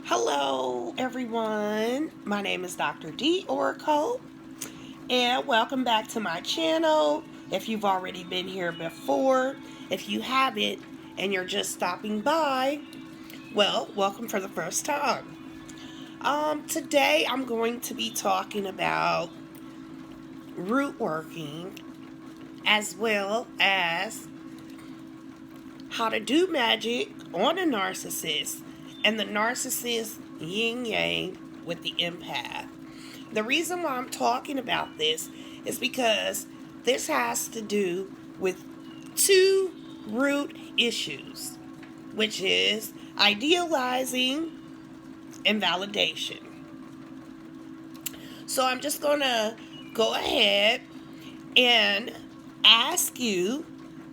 Hello, everyone. My name is Dr. D Oracle, and welcome back to my channel. If you've already been here before, if you haven't, and you're just stopping by, well, welcome for the first time. Today I'm going to be talking about root working as well as how to do magic on a narcissist and the narcissist yin yang with the empath. The reason why I'm talking about this is because this has to do with two root issues, which is idealizing and validation. So I'm just going to go ahead and ask you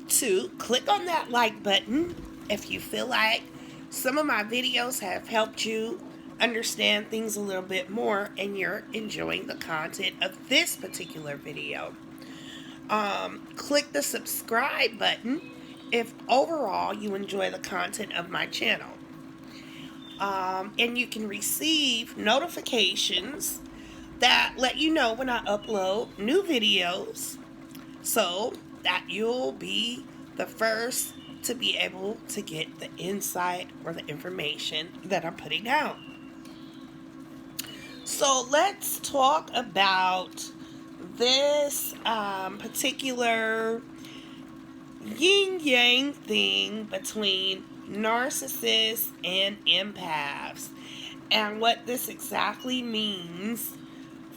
to click on that like button if you feel like some of my videos have helped you understand things a little bit more and you're enjoying the content of this particular video. Click the subscribe button if overall you enjoy the content of my channel. And you can receive notifications that let you know when I upload new videos so that you'll be the first to be able to get the insight or the information that I'm putting out. So let's talk about this particular yin-yang thing between narcissists and empaths and what this exactly means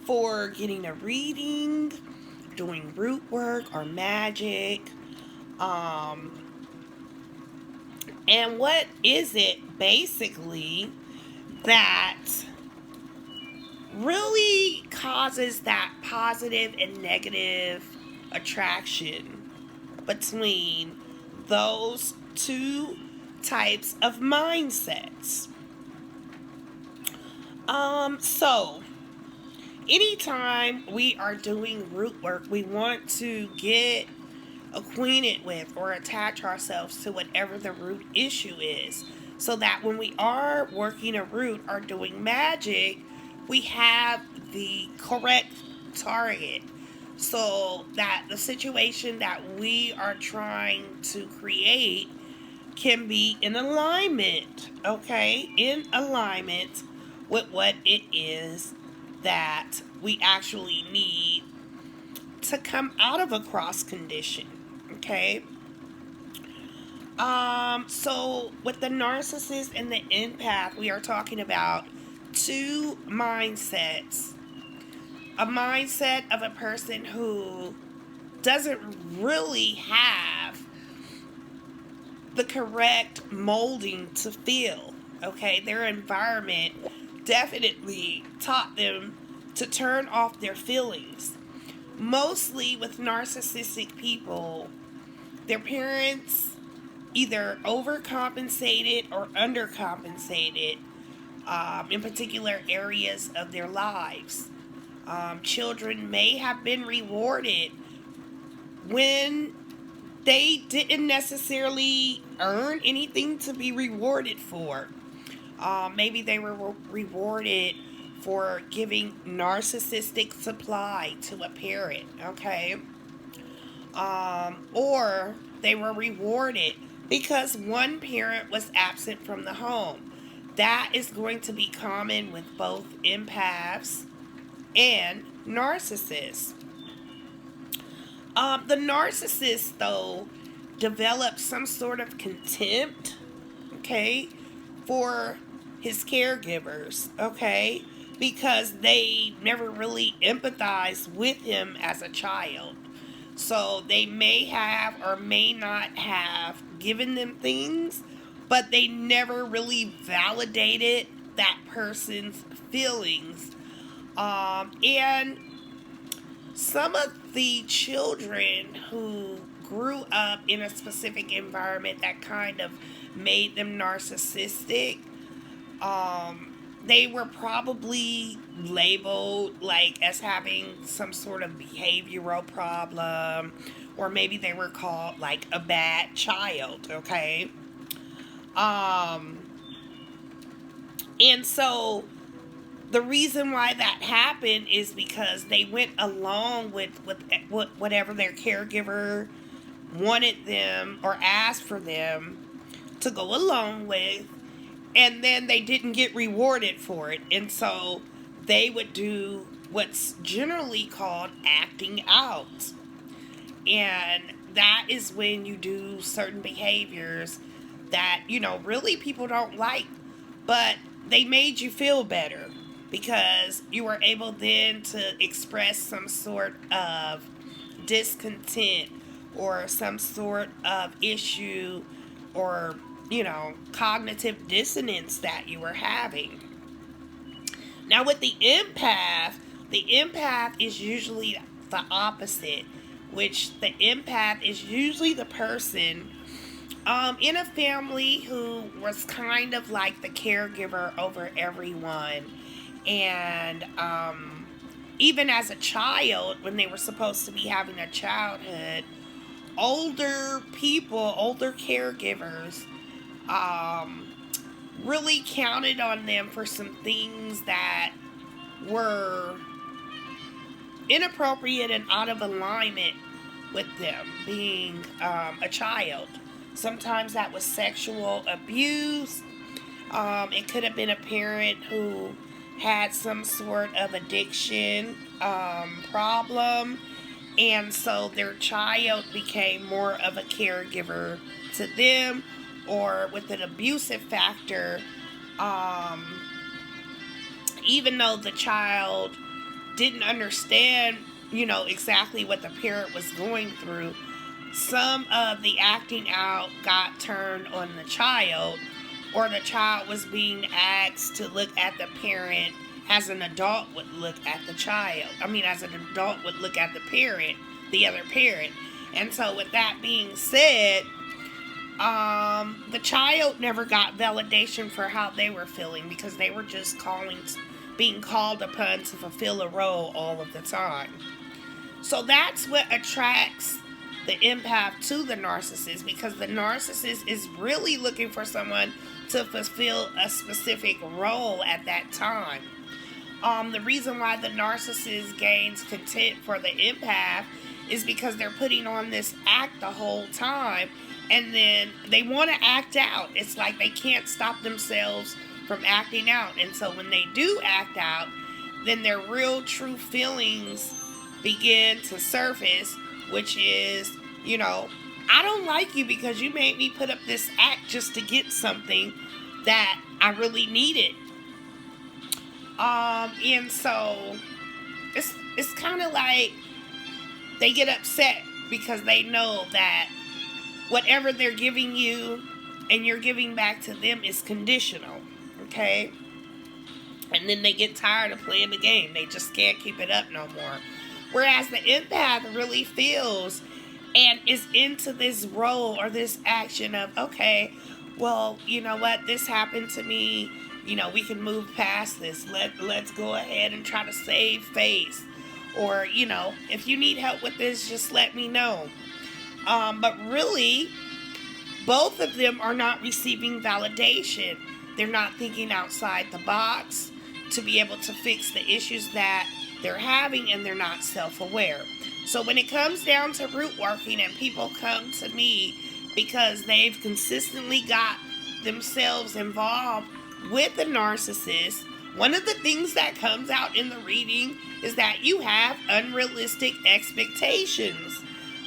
for getting a reading, doing root work or magic, and what is it basically that really causes that positive and negative attraction between those two types of mindsets. So anytime we are doing root work, we want to get acquainted with or attach ourselves to whatever the root issue is, so that when we are working a root or doing magic, we have the correct target, so that the situation that we are trying to create can be in alignment, okay? In alignment with what it is that we actually need to come out of a cross condition, okay? So with the narcissist and the empath, we are talking about two mindsets. A mindset of a person who doesn't really have the correct molding to feel, okay? Their environment definitely taught them to turn off their feelings. Mostly with narcissistic people, their parents either overcompensated or undercompensated in particular areas of their lives. Children may have been rewarded when they didn't necessarily earn anything to be rewarded for. Maybe they were rewarded for giving narcissistic supply to a parent, okay? Or they were rewarded because one parent was absent from the home. That is going to be common with both empaths and narcissists. The narcissist, though, develops some sort of contempt, okay, for his caregivers, okay, because they never really empathized with him as a child. So they may have or may not have given them things, but they never really validated that person's feelings. And some of the children who grew up in a specific environment that kind of made them narcissistic, they were probably labeled like as having some sort of behavioral problem, or maybe they were called like a bad child, okay? And so the reason why that happened is because they went along with whatever their caregiver wanted them or asked for them to go along with, and then they didn't get rewarded for it, and so they would do what's generally called acting out. And that is when you do certain behaviors that, really people don't like, but they made you feel better because you were able then to express some sort of discontent or some sort of issue or, cognitive dissonance that you were having. Now, with the empath is usually the opposite, which the empath is usually the person in a family who was kind of like the caregiver over everyone. And even as a child, when they were supposed to be having a childhood, older people, older caregivers, really counted on them for some things that were inappropriate and out of alignment with them being a child. Sometimes that was sexual abuse. It could have been a parent who had some sort of addiction problem, and so their child became more of a caregiver to them, or with an abusive factor, even though the child didn't understand, exactly what the parent was going through. Some of the acting out got turned on the child, or the child was being asked to look at the parent as an adult would look at the child. As an adult would look at the parent, the other parent. And so with that being said, the child never got validation for how they were feeling because they were just being called upon to fulfill a role all of the time. So that's what attracts the empath to the narcissist, because the narcissist is really looking for someone to fulfill a specific role at that time. The reason why the narcissist gains contempt for the empath is because they're putting on this act the whole time, and then they want to act out. It's like they can't stop themselves from acting out. And so when they do act out, then their real true feelings begin to surface, which is, I don't like you because you made me put up this act just to get something that I really needed. And so it's kind of like they get upset because they know that whatever they're giving you and you're giving back to them is conditional, okay? And then they get tired of playing the game. They just can't keep it up no more. Whereas the empath really feels and is into this role or this action of, okay, well, you know what, this happened to me. We can move past this. Let's go ahead and try to save face. Or, if you need help with this, just let me know. But really, both of them are not receiving validation. They're not thinking outside the box to be able to fix the issues that they're having, and they're not self-aware. So when it comes down to root working and people come to me because they've consistently got themselves involved with the narcissist, one of the things that comes out in the reading is that you have unrealistic expectations.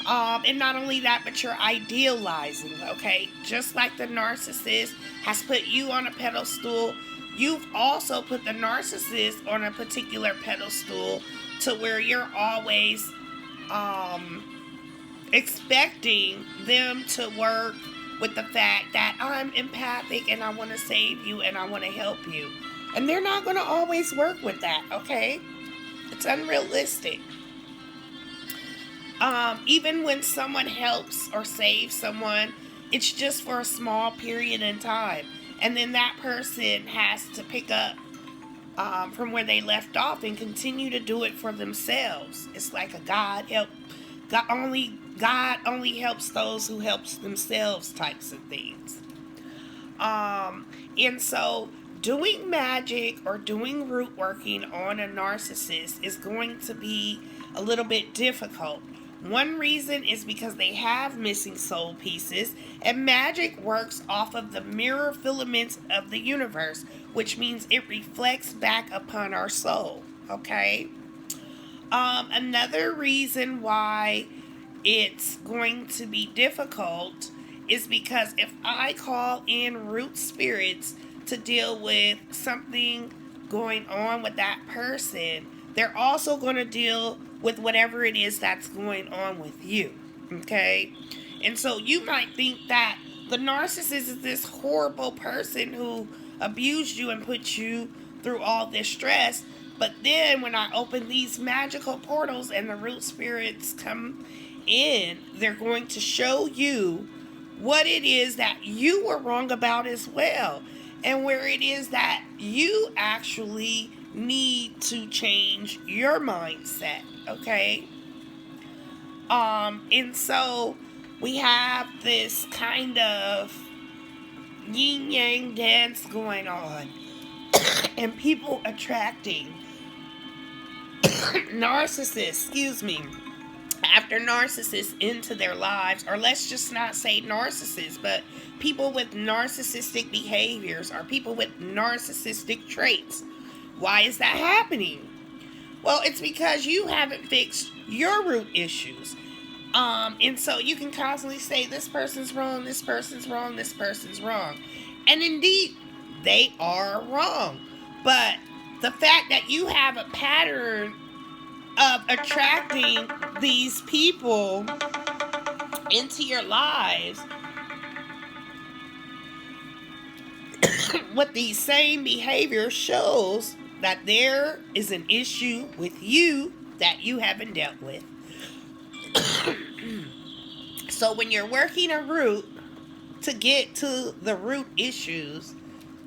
And not only that, but you're idealizing, okay? Just like the narcissist has put you on a pedestal, you've also put the narcissist on a particular pedestal to where you're always expecting them to work with the fact that I'm empathic and I want to save you and I want to help you. And they're not going to always work with that, okay? It's unrealistic. Even when someone helps or saves someone, it's just for a small period in time. And then that person has to pick up from where they left off and continue to do it for themselves. It's like a God only helps those who helps themselves types of things. And so doing magic or doing root working on a narcissist is going to be a little bit difficult. One reason is because they have missing soul pieces, and magic works off of the mirror filaments of the universe, which means it reflects back upon our soul. Okay? Another reason why it's going to be difficult is because if I call in root spirits to deal with something going on with that person, they're also going to deal with whatever it is that's going on with you. Okay? And so you might think that the narcissist is this horrible person who abused you and put you through all this stress. But then when I open these magical portals and the root spirits come in, they're going to show you what it is that you were wrong about as well, and where it is that you actually need to change your mindset. Okay? And so we have this kind of yin yang dance going on and people attracting narcissists, after narcissists into their lives, or let's just not say narcissists, but people with narcissistic behaviors or people with narcissistic traits. Why is that happening? Well, it's because you haven't fixed your root issues. And so you can constantly say, this person's wrong, this person's wrong, this person's wrong. And indeed, they are wrong. But the fact that you have a pattern of attracting these people into your lives with these same behaviors shows that there is an issue with you that you haven't dealt with. So when you're working a root to get to the root issues,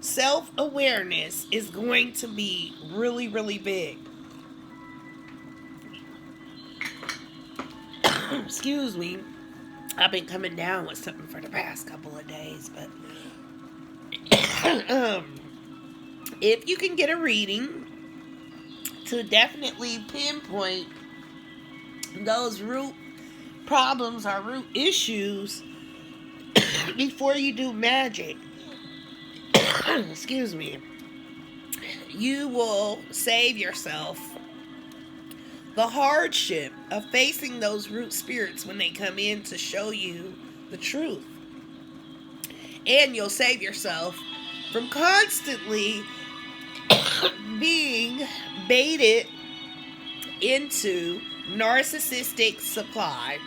self-awareness is going to be really, really big. Excuse me. I've been coming down with something for the past couple of days, but if you can get a reading to definitely pinpoint those root problems or root issues before you do magic, excuse me, you will save yourself the hardship of facing those root spirits when they come in to show you the truth. And you'll save yourself from constantly being baited into narcissistic supply.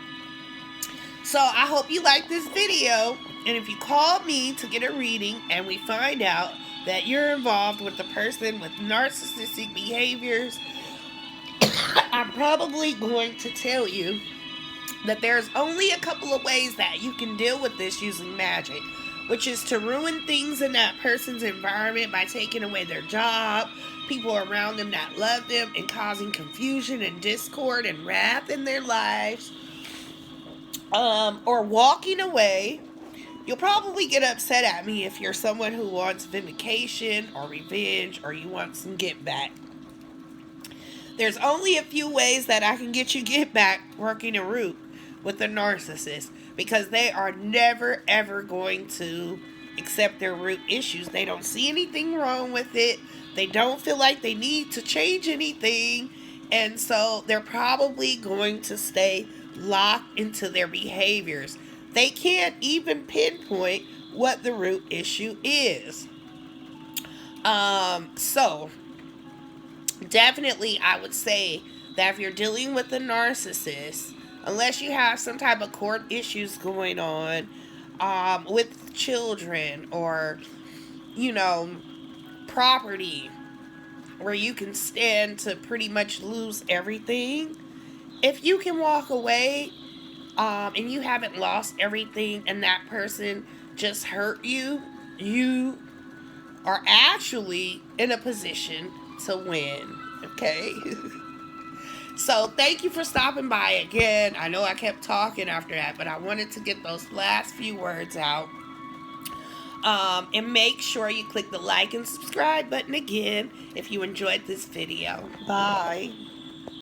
So I hope you like this video, and if you call me to get a reading and we find out that you're involved with a person with narcissistic behaviors, I'm probably going to tell you that there's only a couple of ways that you can deal with this using magic, which is to ruin things in that person's environment by taking away their job, people around them that love them, and causing confusion and discord and wrath in their lives, or walking away. You'll probably get upset at me if you're someone who wants vindication or revenge, or you want some get back. There's only a few ways that I can get you get back working a root with a narcissist, because they are never ever going to accept their root issues. They don't see anything wrong with it. They don't feel like they need to change anything, and so they're probably going to stay locked into their behaviors. They can't even pinpoint what the root issue is. So definitely I would say that if you're dealing with a narcissist, unless you have some type of court issues going on with children, or property where you can stand to pretty much lose everything, if you can walk away and you haven't lost everything and that person just hurt you, you are actually in a position to win. Okay? So thank you for stopping by again. I know I kept talking after that, but I wanted to get those last few words out. And make sure you click the like and subscribe button again if you enjoyed this video. Bye.